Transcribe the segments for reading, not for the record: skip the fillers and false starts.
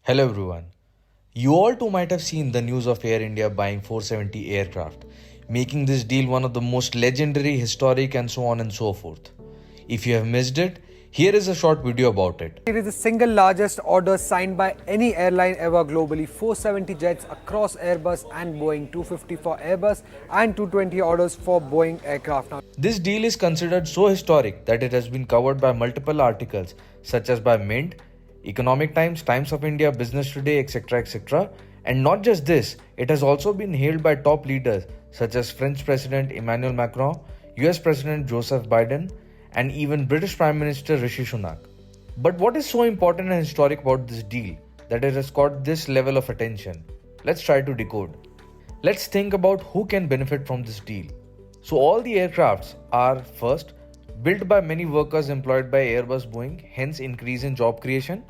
Hello everyone. You all too might have seen the news of Air India buying 470 aircraft, making this deal one of the most legendary, historic, and so on and so forth. If you have missed it, here is a short video about it. It is the single largest order signed by any airline ever globally. 470 jets across Airbus and Boeing, 250 for Airbus and 220 orders for Boeing aircraft. This deal is considered so historic that it has been covered by multiple articles such as by Mint, Economic Times, Times of India, Business Today, etc. etc. And not just this, it has also been hailed by top leaders such as French President Emmanuel Macron, US President Joseph Biden, and even British Prime Minister Rishi Sunak. But what is so important and historic about this deal that it has got this level of attention? Let's try to decode. Let's think about who can benefit from this deal. So all the aircrafts are first built by many workers employed by Airbus Boeing, hence increase in job creation.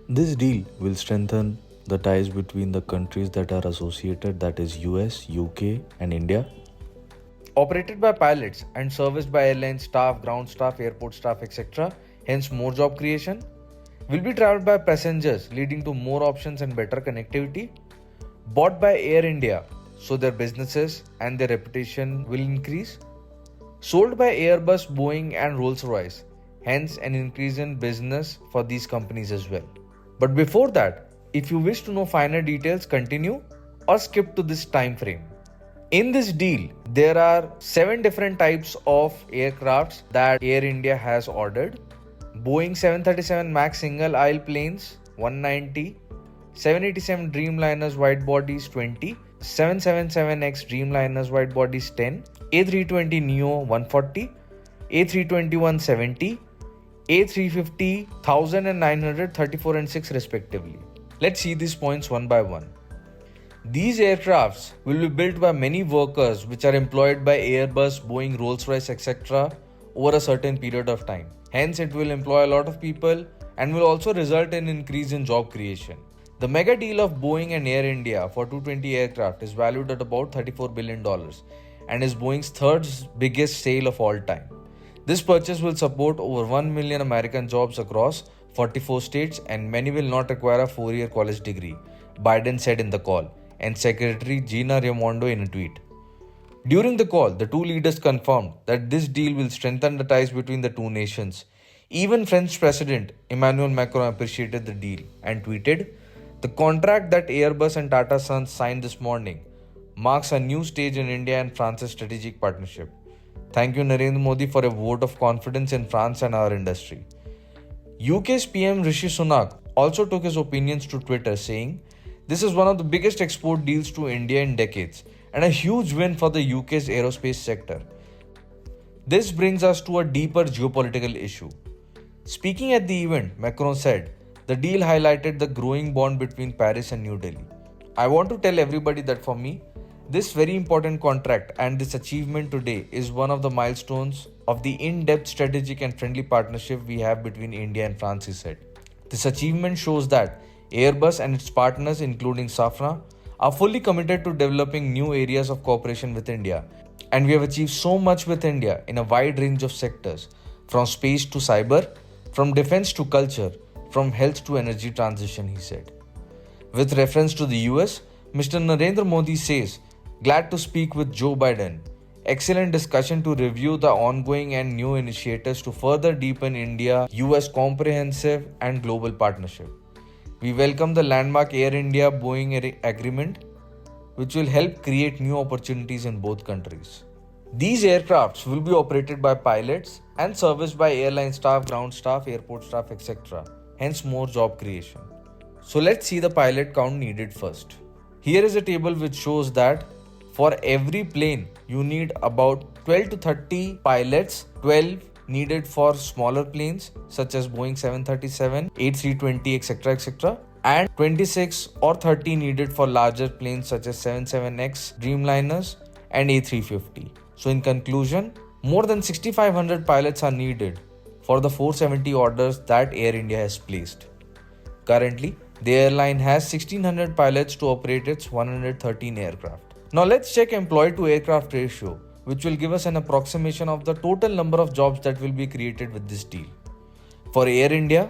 This deal will strengthen the ties between the countries that are associated, that is US, UK and India. Operated by pilots and serviced by airline staff, ground staff, airport staff, etc. Hence more job creation. Will be traveled by passengers, leading to more options and better connectivity. Bought by Air India, so their businesses and their reputation will increase. Sold by Airbus, Boeing and Rolls-Royce, hence an increase in business for these companies as well. But before that, if you wish to know finer details, continue or skip to this time frame. In this deal, there are 7 different types of aircrafts that Air India has ordered. Boeing 737 MAX single aisle planes 190, 787 Dreamliners wide bodies 20, 777X Dreamliners wide bodies 10, A320 Neo 140, A320 170, A350 1000 and 934 and 6 respectively. Let's see these points one by one. These aircrafts will be built by many workers which are employed by Airbus, Boeing, Rolls-Royce, etc. over a certain period of time. Hence, it will employ a lot of people and will also result in increase in job creation. The mega deal of Boeing and Air India for 220 aircraft is valued at about $34 billion and is Boeing's third biggest sale of all time. This purchase will support over 1 million American jobs across 44 states and many will not require a 4-year college degree, Biden said in the call, and Secretary Gina Raimondo in a tweet. During the call, the two leaders confirmed that this deal will strengthen the ties between the two nations. Even French President Emmanuel Macron appreciated the deal and tweeted, "The contract that Airbus and Tata Sons signed this morning marks a new stage in India and France's strategic partnership. Thank you Narendra Modi for a vote of confidence in France and our industry." UK's PM Rishi Sunak also took his opinions to Twitter saying, "This is one of the biggest export deals to India in decades and a huge win for the UK's aerospace sector." This brings us to a deeper geopolitical issue. Speaking at the event, Macron said, "The deal highlighted the growing bond between Paris and New Delhi. I want to tell everybody that for me, this very important contract and this achievement today is one of the milestones of the in-depth strategic and friendly partnership we have between India and France," he said. This achievement shows that Airbus and its partners, including Safran, are fully committed to developing new areas of cooperation with India. And we have achieved so much with India in a wide range of sectors, from space to cyber, from defense to culture, from health to energy transition, he said. With reference to the US, Mr. Narendra Modi says, "Glad to speak with Joe Biden. Excellent discussion to review the ongoing and new initiatives to further deepen India-US comprehensive and global partnership. We welcome the landmark Air India Boeing agreement, which will help create new opportunities in both countries." These aircrafts will be operated by pilots and serviced by airline staff, ground staff, airport staff, etc. Hence more job creation. So let's see the pilot count needed first. Here is a table which shows that for every plane you need about 12 to 30 pilots, 12 needed for smaller planes such as Boeing 737, A320, etc. etc. and 26 or 30 needed for larger planes such as 77X Dreamliners and A350. So in conclusion, more than 6,500 pilots are needed for the 470 orders that Air India has placed. Currently, the airline has 1,600 pilots to operate its 113 aircraft. Now let's check employee to aircraft ratio, which will give us an approximation of the total number of jobs that will be created with this deal. For Air India,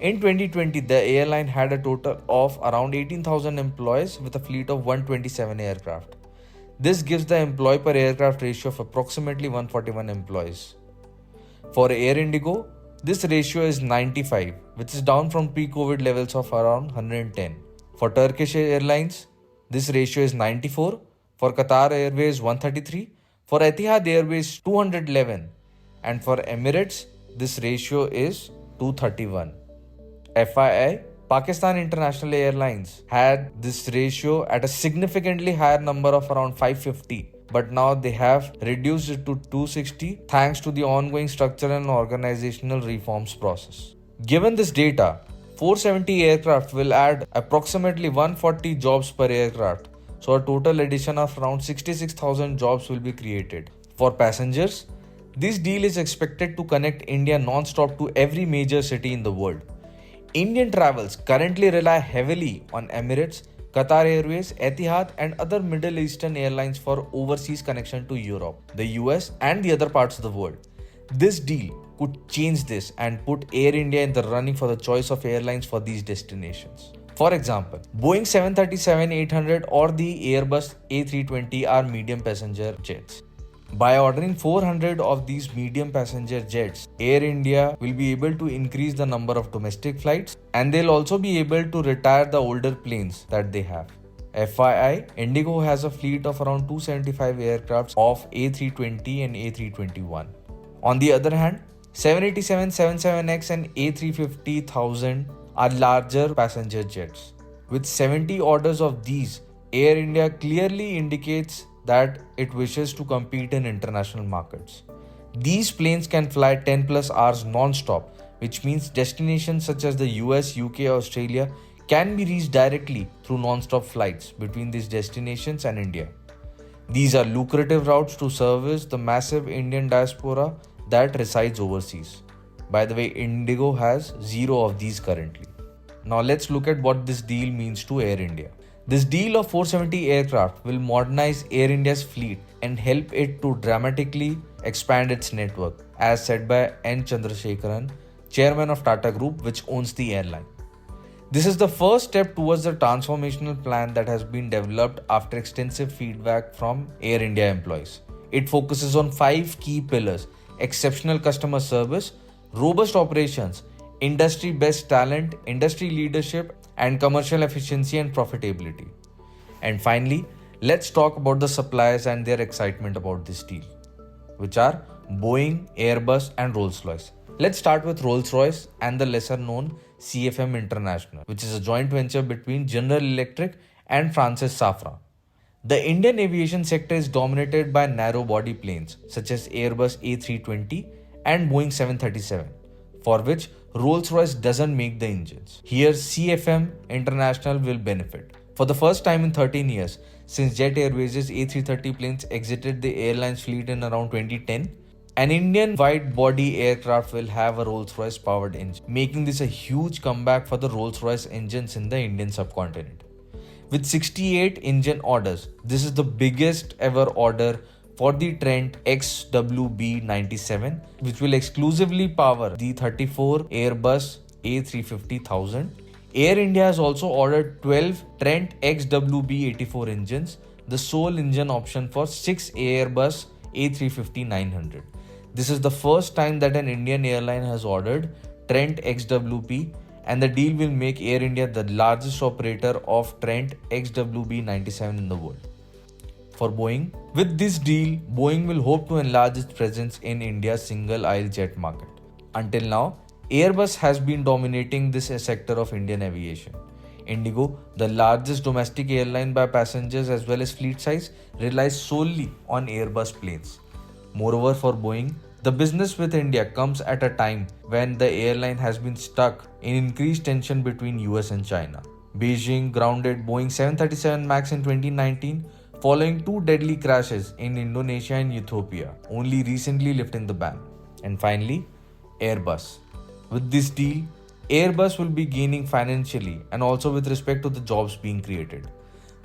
In 2020, the airline had a total of around 18,000 employees with a fleet of 127 aircraft. This gives the employee per aircraft ratio of approximately 141 employees. For Air Indigo, this ratio is 95, which is down from pre-COVID levels of around 110. For Turkish Airlines, this ratio is 94. For Qatar Airways, 133. For Etihad Airways, 211. And for Emirates, this ratio is 231. FYI, Pakistan International Airlines had this ratio at a significantly higher number of around 550, but now they have reduced it to 260 thanks to the ongoing structural and organizational reforms process. Given this data, 470 aircraft will add approximately 140 jobs per aircraft, so a total addition of around 66,000 jobs will be created. For passengers, this deal is expected to connect India non-stop to every major city in the world. Indian travels currently rely heavily on Emirates, Qatar Airways, Etihad and other Middle Eastern airlines for overseas connection to Europe, the US and the other parts of the world. This deal could change this and put Air India in the running for the choice of airlines for these destinations. For example, Boeing 737-800 or the Airbus A320 are medium passenger jets. By ordering 400 of these medium passenger jets, Air India will be able to increase the number of domestic flights and they'll also be able to retire the older planes that they have. FYI, Indigo has a fleet of around 275 aircrafts of A320 and A321. On the other hand, 787, 77X and A350-1000 are larger passenger jets. With 70 orders of these, Air India clearly indicates that it wishes to compete in international markets. These planes can fly 10 plus hours non-stop, which means destinations such as the US, UK, Australia can be reached directly through non-stop flights between these destinations and India. These are lucrative routes to service the massive Indian diaspora that resides overseas. By the way, Indigo has 0 of these currently. Now let's look at what this deal means to Air India. This deal of 470 aircraft will modernize Air India's fleet and help it to dramatically expand its network, as said by N. Chandrasekaran, chairman of Tata Group, which owns the airline. This is the first step towards the transformational plan that has been developed after extensive feedback from Air India employees. It focuses on 5 key pillars: exceptional customer service, robust operations, industry best talent, industry leadership, and commercial efficiency and profitability. And finally, let's talk about the suppliers and their excitement about this deal, which are Boeing, Airbus, and Rolls-Royce. Let's start with Rolls-Royce and the lesser known CFM International, which is a joint venture between General Electric and Francis Safran. The Indian aviation sector is dominated by narrow body planes such as Airbus A320 and Boeing 737, for which Rolls-Royce doesn't make the engines. Here, CFM International will benefit. For the first time in 13 years, since Jet Airways' A330 planes exited the airline's fleet in around 2010, an Indian wide-body aircraft will have a Rolls-Royce powered engine, making this a huge comeback for the Rolls-Royce engines in the Indian subcontinent. With 68 engine orders, this is the biggest ever order for the Trent XWB-97, which will exclusively power the 34 Airbus A350-1000. Air India has also ordered 12 Trent XWB-84 engines, the sole engine option for 6 Airbus A350-900. This is the first time that an Indian airline has ordered Trent XWB, and the deal will make Air India the largest operator of Trent XWB-97 in the world. For Boeing, with this deal, Boeing will hope to enlarge its presence in India's single-aisle jet market. Until now, Airbus has been dominating this sector of Indian aviation. Indigo, the largest domestic airline by passengers as well as fleet size, relies solely on Airbus planes. Moreover, for Boeing, the business with India comes at a time when the airline has been stuck in increased tension between US and China. Beijing grounded Boeing 737 MAX in 2019 following 2 deadly crashes in Indonesia and Ethiopia, only recently lifting the ban. And finally, Airbus. With this deal, Airbus will be gaining financially and also with respect to the jobs being created.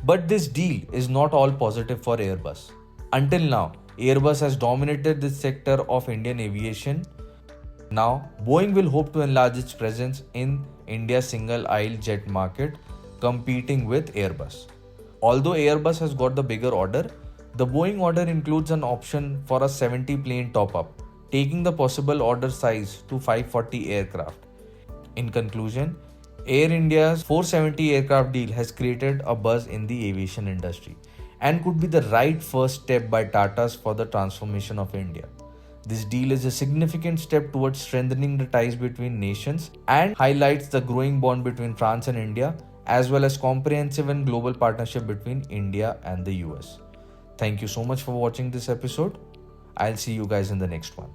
But this deal is not all positive for Airbus. Until now, Airbus has dominated this sector of Indian aviation Now, Boeing will hope to enlarge its presence in India's single-aisle jet market, competing with Airbus. Although Airbus has got the bigger order, the Boeing order includes an option for a 70 plane top-up, taking the possible order size to 540 aircraft. In conclusion, Air India's 470 aircraft deal has created a buzz in the aviation industry and could be the right first step by Tata's for the transformation of India. This deal is a significant step towards strengthening the ties between nations and highlights the growing bond between France and India, as well as comprehensive and global partnership between India and the US. Thank you so much for watching this episode. I'll see you guys in the next one.